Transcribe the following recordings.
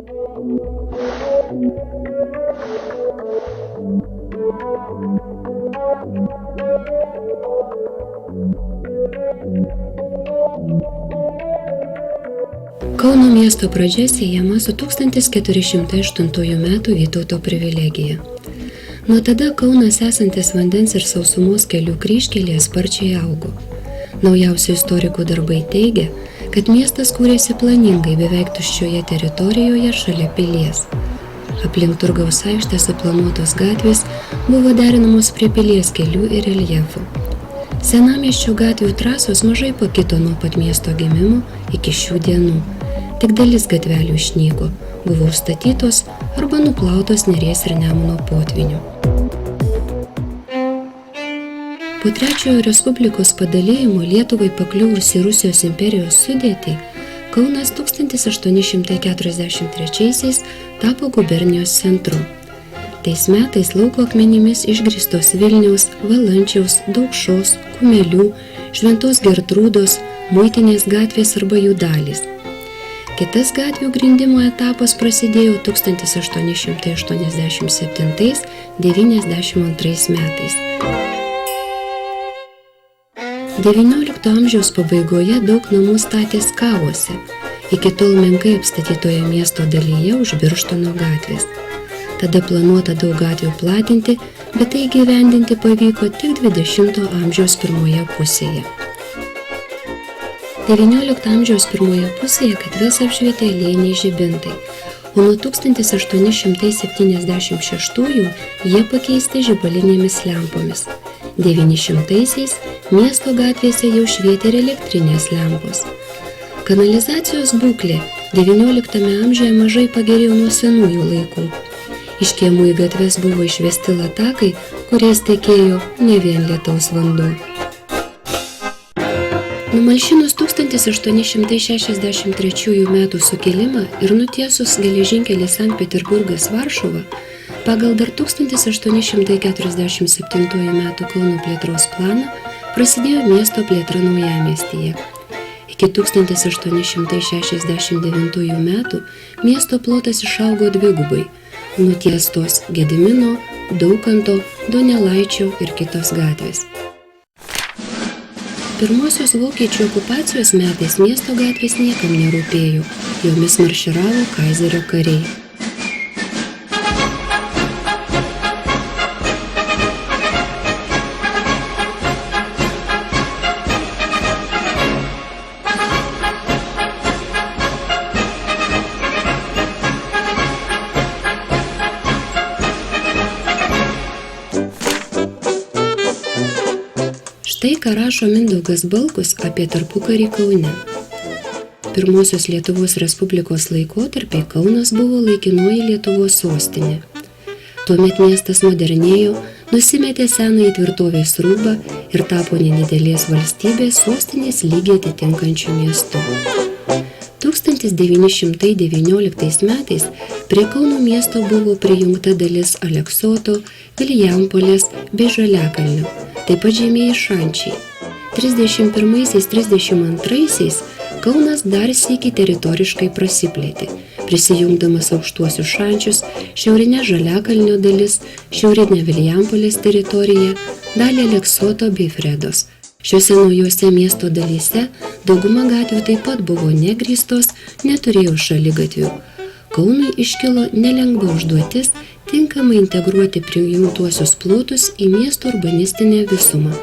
Kauno miesto pradžia siejama su 1408 metų Vytauto privilegija. Nuo tada Kaunas esantis vandens ir sausumos kelių kryžkelėje sparčiai augo. Naujausių istorikų darbai teigia, kad miestas kūrėsi planingai beveik tuščioje teritorijoje šalia pilies. Aplink Turgaus aikštę suplanuotos gatvės buvo derinamos prie pilies kelių ir reljefų. Senamiesčio gatvių trasos mažai pakito nuo pat miesto gimimo iki šių dienų. Tik dalis gatvelių išnyko, buvo užstatytos arba nuplautos Neries ir Nemuno potvinių. Po Trečiojo Respublikos padalijimo Lietuvai pakliuvus į Rusijos imperijos sudėtį, Kaunas 1843 tapo gubernijos centru. Tais metais lauko akmenimis išgrįstos Vilniaus, Valančiaus, Daukšos, Kumelių, Šventos Gertrūdos, Muitinės gatvės arba jų dalys. Kitas gatvių grindimo etapas prasidėjo 1887–92 metais. XIX amžiaus pabaigoje daug namų statė Skavuose, iki tol menkai apstatytoje miesto dalyje už Birštono gatvės. Tada planuota daug gatvių platinti, bet tai įgyvendinti pavyko tik XX amžiaus pirmoje pusėje. XIX amžiaus pirmoje pusėje gatves apšvietė aliejiniai žibintai, o nuo 1876 jie pakeisti žibalinėmis lempomis. 900-aisiais miesto gatvėse jau švietė ir elektrinės lempos. Kanalizacijos būklė XIX amžiuje mažai pagerėjo nuo senųjų laikų. Iš kiemų į gatves buvo išvesti latakai, kuriais tekėjo ne vien lietaus vanduo. Numalšinus 1863 metų sukilimą ir nutiesus geležinkelį Sankt Peterburgas Varšuva, pagal dar 1847 metų Kauno plėtros planą prasidėjo miesto plėtra Naujamiestyje. Iki 1869 metų miesto plotas išaugo dvigubai, nutiestos Gedimino, Daukanto, Donelaičio ir kitos gatvės. Pirmosios vokiečių okupacijos metais miesto gatvės niekam nerūpėjo, jomis marširavo kaizerio kariai. Štai ką rašo Mindaugas Balkus apie tarpukarį Kaune. Pirmosios Lietuvos Respublikos laikotarpiai Kaunas buvo laikinoji Lietuvos sostinė. Tuomet miestas modernėjo, nusimetė senąjį tvirtovės rūbą ir tapo nedidelės valstybės sostinės lygį atitinkančių miestų. 1919 metais prie Kauno miesto buvo prijungta dalis Aleksoto, Vilijampolės bei Žaliakalnio, taip pat žemieji Šančiai. 31–32 Kaunas dar sykį teritoriškai prasiplėtė, prisijungdamas aukštuosius Šančius, šiaurinė Žaliakalnio dalis, šiaurinė Vilijampolės teritorija, dalį Aleksoto bei Fredos. Šiuose naujose miesto dalyse dauguma gatvių taip pat buvo negrįstos, neturėjo šaligatvių. Kaunui iškilo nelengva užduotis tinkamai integruoti prijungtuosius plotus į miesto urbanistinę visumą,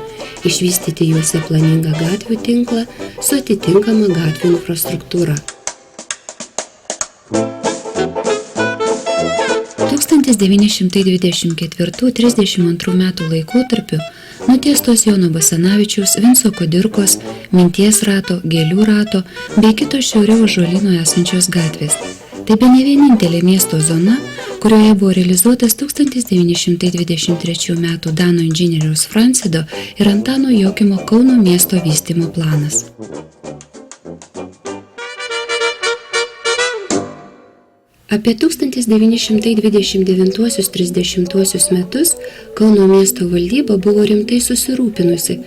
išvystyti juose planingą gatvių tinklą su atitinkama gatvių infrastruktūra. 1924–32 metų laikotarpiu nutiestos Jono Basanavičiaus, Vinco Kudirkos, Minties rato, Gėlių rato bei kitos šiauriau ąžuolyno esančios gatvės. Tai bene vienintelė miesto zona, kurioje buvo realizuotas 1923 metų danų inžinieriaus Francido ir Antano Jokimo Kauno miesto vystymo planas. Apie 1929–30 metus Kauno miesto valdyba buvo rimtai susirūpinusi,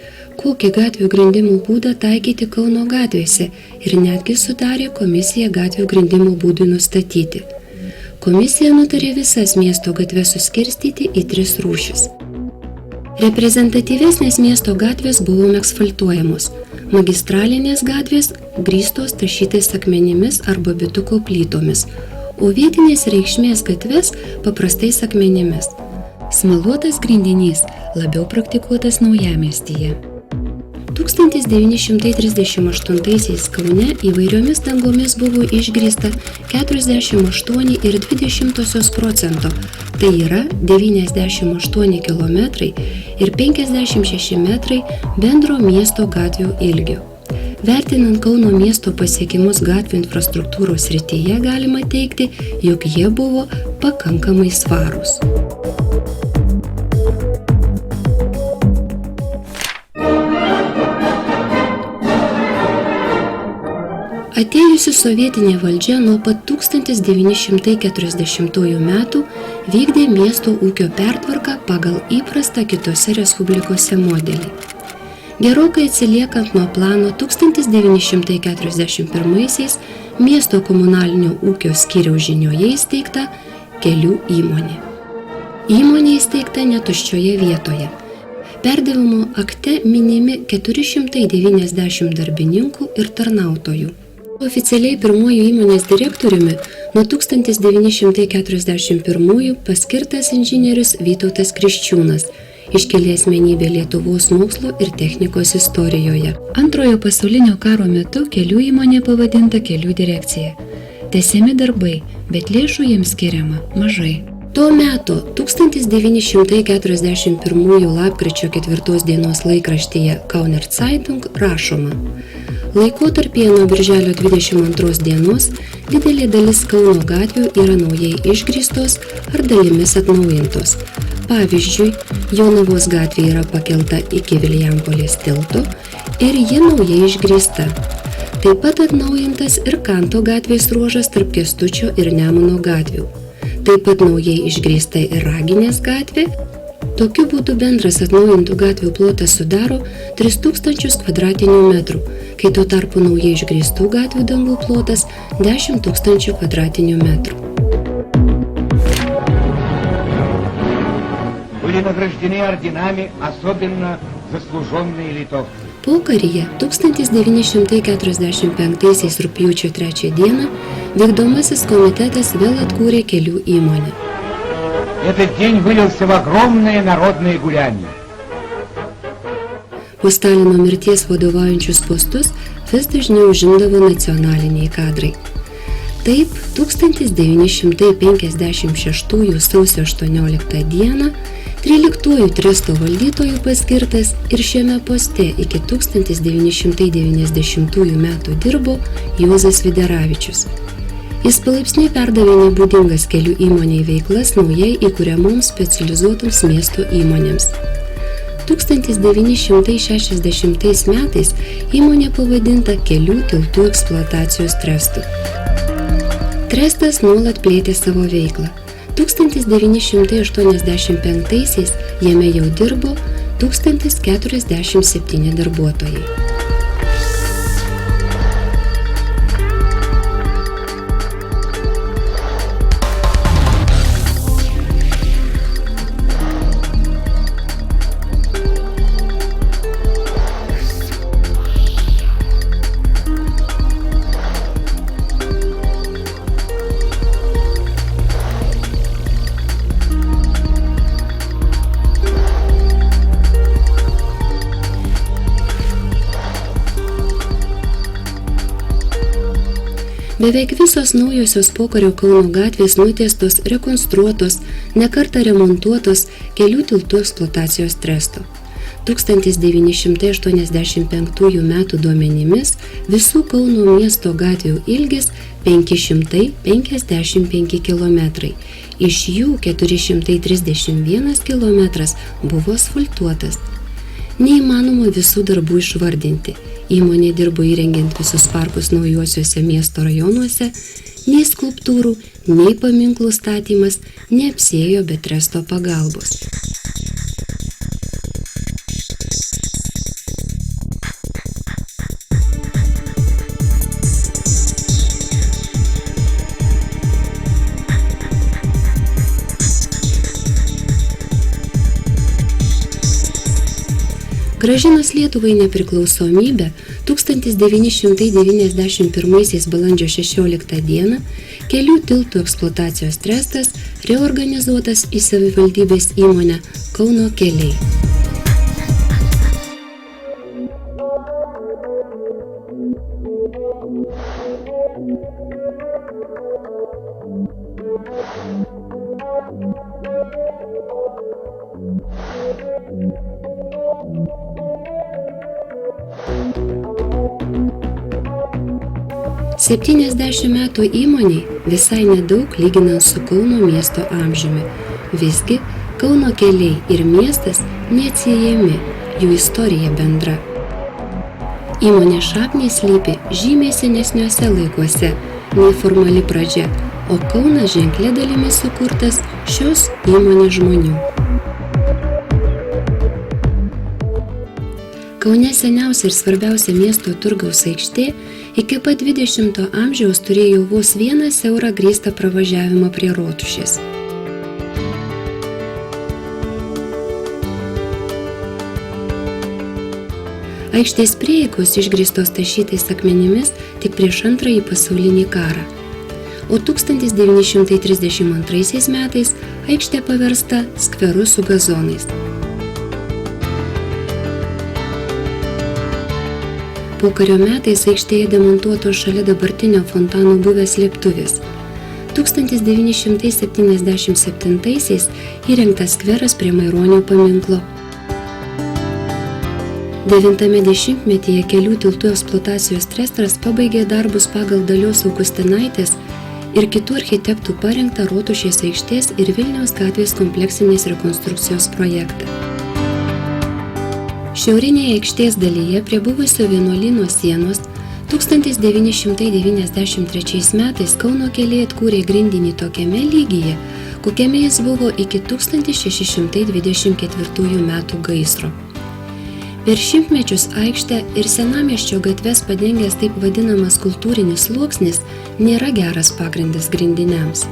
kokį gatvių grindimo būdą taikyti Kauno gatvėse ir netgi sudarė komisiją gatvių grindimo būdui nustatyti. Komisija nutarė visas miesto gatves suskirstyti į 3 rūšis. Reprezentatyvesnės miesto gatvės buvo asfaltuojamos, magistralinės gatvės grįstos tašytais akmenimis arba bituko plytomis, o vietinės reikšmės gatves paprastais akmenimis. Smaluotas grindinys labiau praktikuotas Naujamiestyje. 1938 Kaune įvairiomis dangomis buvo išgrįsta 48,2%, tai yra 98 km ir 56 metrai bendro miesto gatvių ilgio. Vertinant Kauno miesto pasiekimus gatvių infrastruktūros srityje, galima teigti, jog jie buvo pakankamai svarūs. Atėjusi sovietinė valdžia nuo pat 1940 metų vykdė miesto ūkio pertvarką pagal įprastą kitose respublikose modelį. Gerokai atsiliekant nuo plano 1941-aisiais miesto komunalinio ūkio skyriaus Žinioje įsteigta kelių įmonė. Įmonė įsteigta netuščioje vietoje. Perdavimo akte minimi 490 darbininkų ir tarnautojų. Oficialiai pirmuoju įmonės direktoriumi nuo 1941 paskirtas inžinierius Vytautas Kriščiūnas, iškili asmenybė Lietuvos mokslo ir technikos istorijoje. Antrojo pasaulinio karo metu kelių įmonė pavadinta Kelių direkcija. Tęsiami darbai, bet lėšų jiems skiriama mažai. Tuo metu 1941 lapkričio 4 dienos laikraštyje Kauner Zeitung rašoma: laikotarpyje nuo birželio 22 dienos didelė dalis Kauno gatvių yra naujai išgrįstos ar dalimis atnaujintos. Pavyzdžiui, Jonavos gatvė yra pakelta iki Vilijampolės tilto ir ji naujai išgrįsta. Taip pat atnaujintas ir Kanto gatvės ruožas tarp Kęstučio ir Nemuno gatvių. Taip pat naujai išgrįsta ir Raginės gatvė. Tokiu būdu bendras atnaujintų gatvių plotas sudaro 3000 kvadratinių metrų, kai tuo tarpu naujai išgrįstų gatvių dangų plotas 10 000 kvadratinių metrų. Были награждены орденами особенно заслуженные литовцы. Pokaryje 1945 rugpjūčio 3 dieną vykdomasis komitetas vėl atkūrė kelių įmonę. Этот день вылился в огромное народное гуляние. Po Stalino mirties vadovaujančius postus vis dažniau užimdavo nacionaliniai kadrai. Taip, 1956 sausio 18 dieną 13 tresto valdytojų paskirtas ir šiame poste iki 1990 metų dirbo Juozas Videravičius. Jis palaipsniui perdavė nebūdingas kelių įmoniai veiklas naujai įkuriamoms specializuotoms miesto įmonėms. 1960 metais įmonė pavadinta Kelių tiltų eksploatacijos trestu. Trestas nuolat plėtė savo veiklą. 1985-aisiais jame jau dirbo 1047 darbuotojai. Beveik visos naujosios pokario Kauno gatvės nutiestos, rekonstruotos, nekartą remontuotos Kelių tiltų eksploatacijos tresto. 1985 metų duomenimis visų Kauno miesto gatvių ilgis 555 km. Iš jų 431 km buvo asfaltuotas. Neįmanoma visų darbų išvardinti. Įmonė dirbo įrengiant visus parkus naujuosiuose miesto rajonuose, nei skulptūrų, nei paminklų statymas neapsėjo be tresto pagalbos. Grąžinus Lietuvai nepriklausomybę 1991 balandžio 16 dieną kelių tiltų eksploatacijos trestas reorganizuotas į savivaldybės įmonę Kauno keliai. Septyniasdešimt metų įmoniai visai nedaug lyginant su Kauno miesto amžiumi. Visgi Kauno keliai ir miestas neatsiejami, jų istorija bendra. Įmonė šaknys slypi žymiai senesniuose laikuose nei formali pradžia, o Kaunas ženklia dalimi sukurtas šios įmonės žmonių. Kaune seniausia ir svarbiausia miesto turgaus aikštė iki pat 20 amžiaus turėjo vos 1 siaurą grįstą pravažiavimą prie rotušės. Aikštės prieigos išgrįstos tašytais akmenimis tik prieš Antrąjį pasaulinį karą, o 1932 metais aikštė paversta skveru su gazonais. Pokario metais aikštėje demontuotos šalia dabartinio fontano buvęs slėptuvės. 1977 įrengtas skveras prie Maironio paminklo. 90-metyje kelių tiltų eksploatacijos trestas pabaigė darbus pagal Dalios Augustinaitės ir kitų architektų parengtą Rotušės aikštės ir Vilniaus gatvės kompleksinės rekonstrukcijos projektą. Šiaurinėje aikštės dalyje prie buvusio vienuolyno sienos 1993 metais Kauno keliai atkūrė grindinį tokiame lygyje, kokiame jis buvo iki 1624 metų gaisro. Per šimtmečius aikštę ir senamiesčio gatves padengęs taip vadinamas kultūrinis sluoksnis nėra geras pagrindas grindiniams.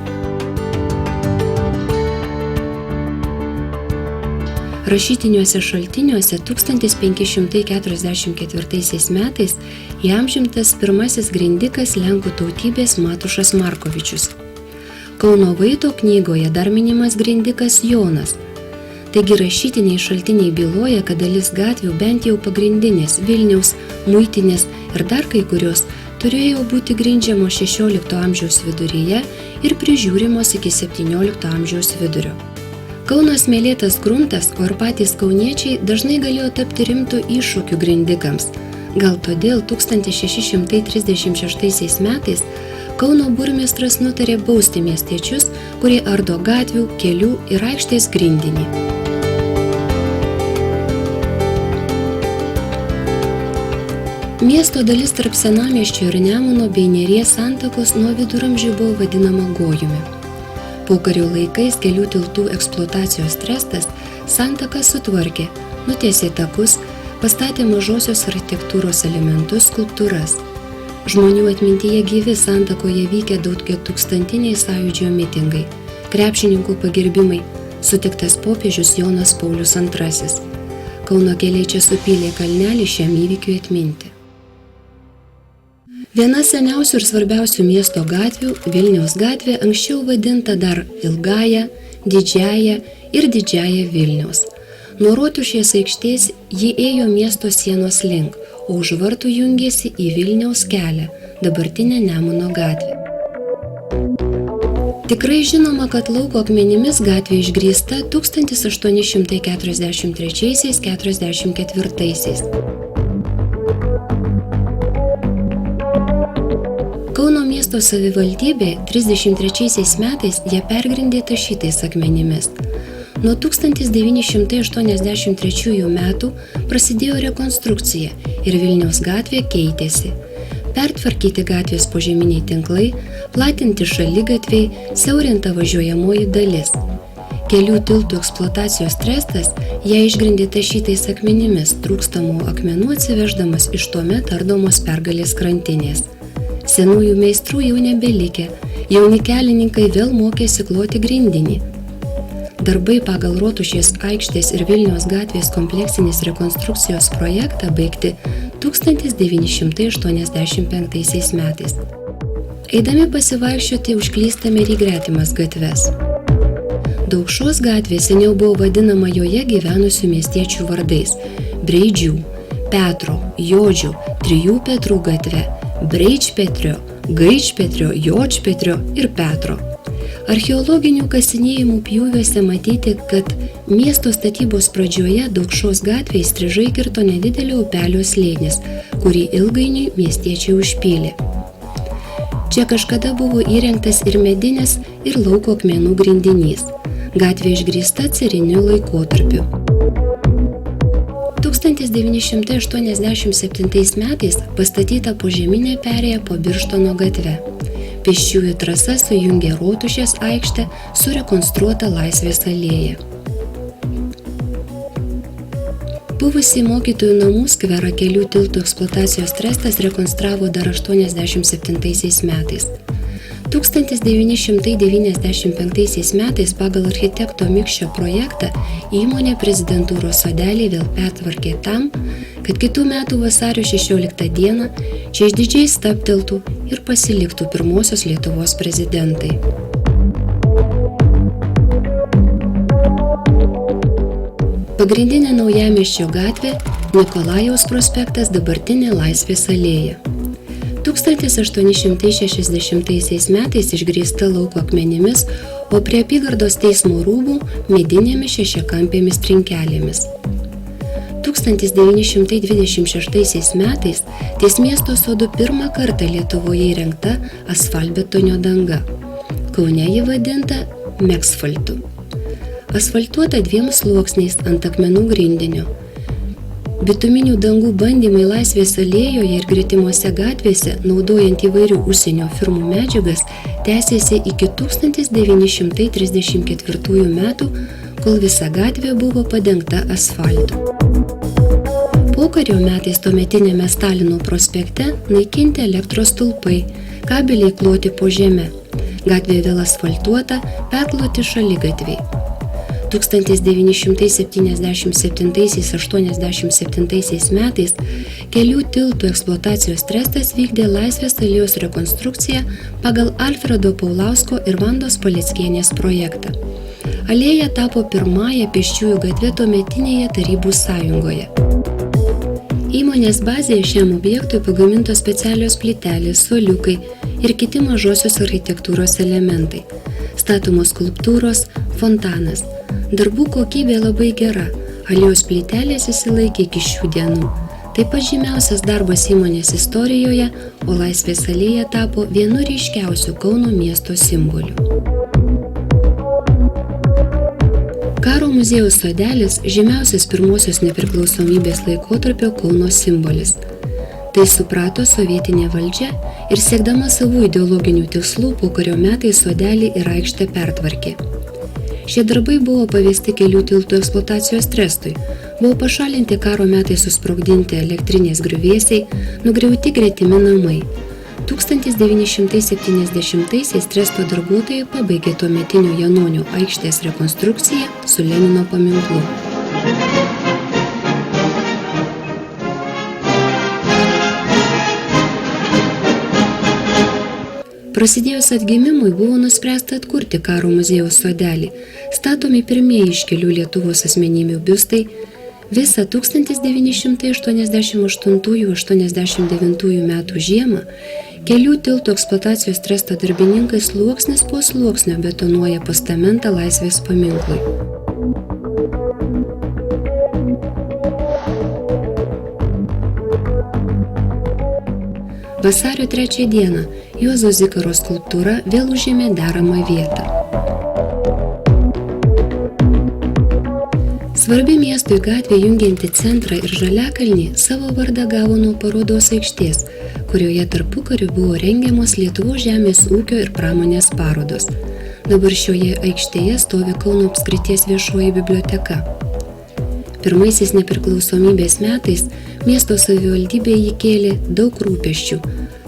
Rašytiniuose šaltiniuose 1544 metais įamžintas pirmasis grindikas lenkų tautybės Matušas Markovičius. Kauno Vaito knygoje dar minimas grindikas Jonas. Taigi rašytiniai šaltiniai byloja, kad dalis gatvių bent jau pagrindinės Vilniaus, Muitinės ir dar kai kurios turėjo būti grindžiamos 16 amžiaus viduryje ir prižiūrimos iki 17 amžiaus vidurio. Kauno smėlėtas gruntas, o ir patys kauniečiai dažnai galėjo tapti rimtų iššūkių grindikams. Gal todėl 1636 metais Kauno burmistras nutarė bausti miestiečius, kurie ardo gatvių, kelių ir aikštės grindinį. Miesto dalis tarp senamiesčio ir Nemuno bei Neries santakos nuo viduramžių buvo vadinama Gojumi. Pokario laikais kelių tiltų eksploatacijos trestas santaką sutvarkė, nutiesė takus, pastatė mažosios architektūros elementus, skulptūras. Žmonių atmintyje gyvi santakoje vykę daugiatūkstantiniai sąjūdžio mitingai, krepšininkų pagerbimai, sutiktas popiežius Jonas Paulius II. Kauno keliai čia supylė kalnelį šiam įvykiui atminti. Viena seniausių ir svarbiausių miesto gatvių, Vilniaus gatvė, anksčiau vadinta dar Ilgąja, Didžiąja ir Didžiąja Vilniaus. Nuo Rotušės aikštės ji ėjo miesto sienos link, o už vartų jungėsi į Vilniaus kelią, dabartinę Nemuno gatvę. Tikrai žinoma, kad lauko akmenimis gatvė išgrįsta 1843–44. Kauno miesto savivaldybė 33 metais ją pergrindė tašytais akmenimis. Nuo 1983 metų prasidėjo rekonstrukcija ir Vilniaus gatvė keitėsi. Pertvarkyti gatvės požeminiai tinklai, platinti šaligatviai, siaurinta važiuojamoji dalis. Kelių tiltų eksploatacijos trestas ją išgrindė tašytais akmenimis, trūkstamų akmenų atsiveždamas iš tuomet ardomos Pergalės krantinės. Senųjų meistrų jau nebelikę, jauni kelininkai vėl mokėsi kloti grindinį. Darbai pagal Rotušės aikštės ir Vilniaus gatvės kompleksinės rekonstrukcijos projektą baigti 1985 metais. Eidami pasivaikščioti užklystame ir į gretimas gatves. Daukšos gatvė seniau buvo vadinama joje gyvenusių miestiečių vardais – Breidžių, Petro, Jodžių, Trijų Petrų gatve, Breičpetrio, Gaičpetrio, Jodžpetrio ir Petro. Archeologinių kasinėjimų pjūviuose matyti, kad miesto statybos pradžioje Daukšos gatvė įstrižai kirto nedidelio upelio slėnis, kurį ilgainiui miestiečiai užpylė. Čia kažkada buvo įrengtas ir medinis, ir lauko akmenų grindinys. Gatvė išgrįsta cariniu laikotarpiu. 1987 metais pastatyta požeminė perėja po Birštono gatve. Pėsčiųjų trasa sujungė Rotušės aikštę su rekonstruota Laisvės alėja. Buvusį mokytojų namų skverą Kelių tiltų eksploatacijos trestas rekonstravo dar 1987 metais. 1995 metais pagal architekto Mikščio projektą įmonė Prezidentūros sodelį vėl pertvarkė tam, kad kitų metų vasario 16 dieną čia išdidžiai stabteltų ir pasiliktų pirmosios Lietuvos prezidentai. Pagrindinė Naujamiesčio gatvė, Nikolajaus prospektas, dabartinė Laisvės alėja. 1860 metais išgrįsta lauko akmenimis, o prie apygardos teismo rūmų medinėmis šešiakampėmis trinkelėmis. 1926 metais ties miesto sodu pirmą kartą Lietuvoje įrengta asfaltbetonio danga. Kaune ji vadinta Meksfaltu. Asfaltuota 2 sluoksniais ant akmenų grindinio. Bituminių dangų bandymai Laisvės alėjoje ir gretimose gatvėse, naudojant įvairių užsienio firmų medžiagas, tęsėsi iki 1934 metų, kol visa gatvė buvo padengta asfaltu. Pokario metais tuometinėme Stalino prospekte naikinti elektros stulpai, kabeliai kloti po žeme, gatvė vėl asfaltuota, perkloti šaligatviai. 1977–87 metais Kelių tiltų eksploatacijos trestas vykdė Laisvės alėjos rekonstrukciją pagal Alfredo Paulausko ir Vandos Paleckienės projektą. Alėja tapo pirmąja pėsčiųjų gatve tuometinėje Tarybų sąjungoje. Įmonės bazėje šiam objektui pagamintos specialios plytelės, suoliukai ir kiti mažosios architektūros elementai. Statomos skulptūros, fontanas. Darbų kokybė labai gera, alėjos plytelės išsilaikė iki šių dienų. Taip pat žymiausias darbas įmonės istorijoje, o Laisvės alėja tapo vienu ryškiausių Kauno miesto simbolių. Karo muziejaus sodelis žymiausias pirmosios nepriklausomybės laikotarpio Kauno simbolis. Tai suprato sovietinė valdžia ir siekdama savų ideologinių tikslų pokario metais sodelį ir aikštę pertvarkė. Šie darbai buvo pavesti Kelių tiltų eksploatacijos trestui, buvo pašalinti karo metais susprogdinti elektrinės griuvėsiai, nugriauti gretimi namai. 1970-aisiais tresto darbuotojai pabaigė tuometinio Janonio aikštės rekonstrukciją su Lenino paminklu. Prasidėjus atgimimui buvo nuspręsta atkurti karo muziejaus sodelį, statomi pirmieji iškilių Lietuvos asmenybių biustai. Visą 1988–89 metų žiemą Kelių tiltų eksploatacijos tresto darbininkai sluoksnis po sluoksnio betonuoja postamentą Laisvės paminklui. Vasario 3 dieną Juozo Zikaro skulptūra vėl užėmė deramą vietą. Svarbi miestui gatvė jungianti centrą ir Žaliakalnį savo vardą gavo nuo parodos aikštės, kurioje tarpukariu buvo rengiamos Lietuvos žemės ūkio ir pramonės parodos. Dabar šioje aikštėje stovi Kauno apskrities viešoji biblioteka. Pirmaisiais nepriklausomybės metais miesto savivaldybė jį kėlė daug rūpesčių,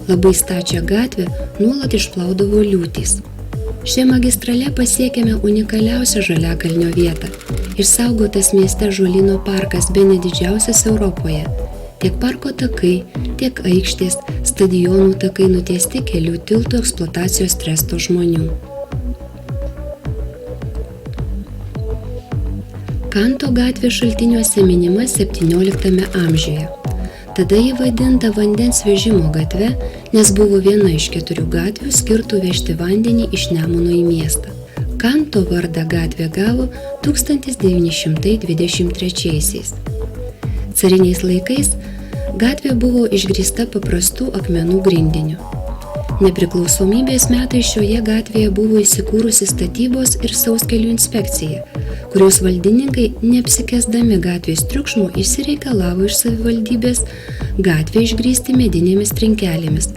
labai stačią gatvę nuolat išplaudavo liūtys. Šia magistrale pasiekėme unikaliausią Žaliakalnio vietą. Išsaugotas mieste Žolyno parkas bene didžiausias Europoje. Tiek parko takai, tiek aikštės, stadionų takai nutiesti kelių tiltų eksploatacijos tresto žmonių. Kanto gatvė šaltiniuose minima 17 amžiuje. Tada ji vadinta vandens vežimo gatve, nes buvo viena iš 4 gatvių skirtų vežti vandenį iš Nemuno į miestą. Kanto vardą gatvė gavo 1923-aisiais. Cariniais laikais gatvė buvo išgrįsta paprastų akmenų grindiniu. Nepriklausomybės metais šioje gatvėje buvo įsikūrusi statybos ir sauskelių inspekcija, kurios valdininkai, neapsikęsdami gatvės triukšmo, išsireikalavo iš savivaldybės gatvę išgrįsti medinėmis trinkelėmis.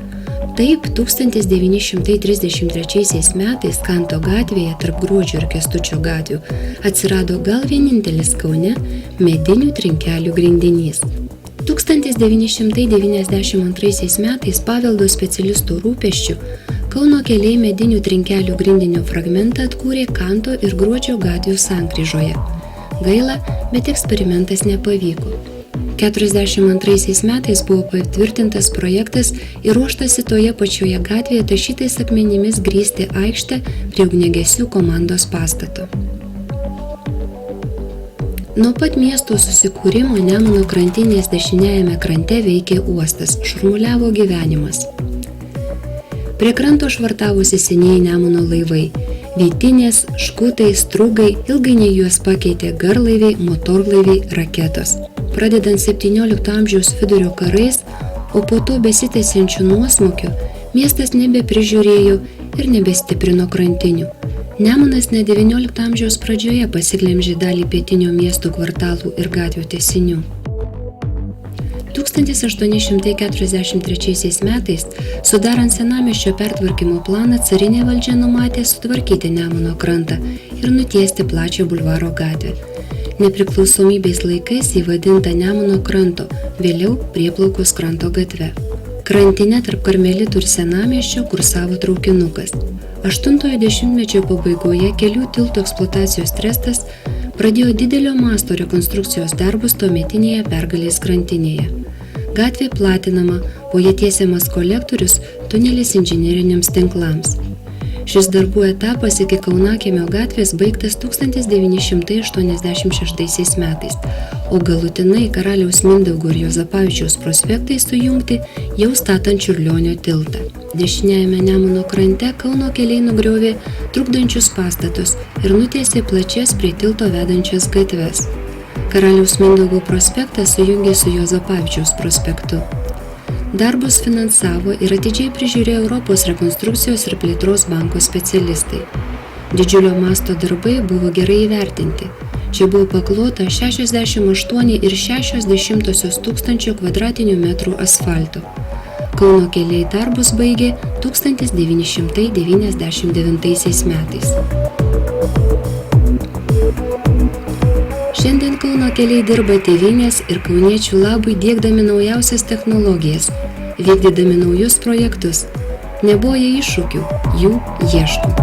Taip, 1933 metais Kanto gatvėje tarp Gruodžio ir Kęstučio gatvių atsirado gal vienintelis Kaune medinių trinkelių grindinys. 1992 metais paveldo specialistų rūpesčiu Kauno keliai medinių trinkelių grindinio fragmentą atkūrė Kanto ir Gruodžio gatvių sankryžoje. Gaila, bet eksperimentas nepavyko. 1942 metais buvo patvirtintas projektas ir ruoštasi toje pačioje gatvėje tašytais akmenimis grįsti aikštę prie ugniagesių komandos pastato. Nuo pat miesto susikūrimo Nemuno krantinės dešiniajame krante veikė uostas, šurmuliavo gyvenimas. Prie kranto švartavosi senieji Nemuno laivai, vytinės, škutai, strūgai, ilgainiui juos pakeitė garlaiviai, motorlaiviai, raketos. Pradedant 17 amžiaus vidurio karais, o po to besitęsiančių nuosmukių, miestas nebeprižiūrėjo ir nebestiprino krantinių. Nemunas ne 19 amžiaus pradžioje pasiglemžė dalį pietinio miesto kvartalų ir gatvių tęsinių. 1843 metais, sudarant senamiesčio pertvarkymo planą, carinė valdžia numatė sutvarkyti Nemuno krantą ir nutiesti plačią bulvaro gatvę. Nepriklausomybės laikais ji vadinta Nemuno kranto, vėliau Prieplaukos kranto gatve. Krantine tarp Karmelitų ir senamiesčio kursavo traukinukas. 8-ojo dešimtmečio pabaigoje kelių tiltų eksploatacijos trestas pradėjo didelio masto rekonstrukcijos darbus tuometinėje Pergalės krantinėje. Gatvė platinama, po ja tiesiamas kolektorius, tunelis inžineriniams tinklams. Šis darbų etapas iki Kaunakiemio gatvės baigtas 1986 metais, o galutinai Karaliaus Mindaugo ir Juozapavičiaus prospektai sujungti jau statant Čiurlionio tiltą. Dešiniajame Nemuno krante Kauno keliai nugriovė trukdančius pastatus ir nutiesė plačias prie tilto vedančias gatves. Karaliaus Mindaugo prospektą sujungė su Juozapavičiaus prospektu. Darbus finansavo ir atidžiai prižiūrėjo Europos rekonstrukcijos ir plėtros banko specialistai. Didžiulio masto darbai buvo gerai įvertinti. Čia buvo paklota 68,6 tūkstančio kvadratinių metrų asfalto. Kauno keliai darbus baigė 1999 metais. Šiandien Kauno keliai dirba tėvynės ir kauniečių labui diegdami naujausias technologijas, vykdydami naujus projektus. Nebuvo jie iššūkių, jų ieško.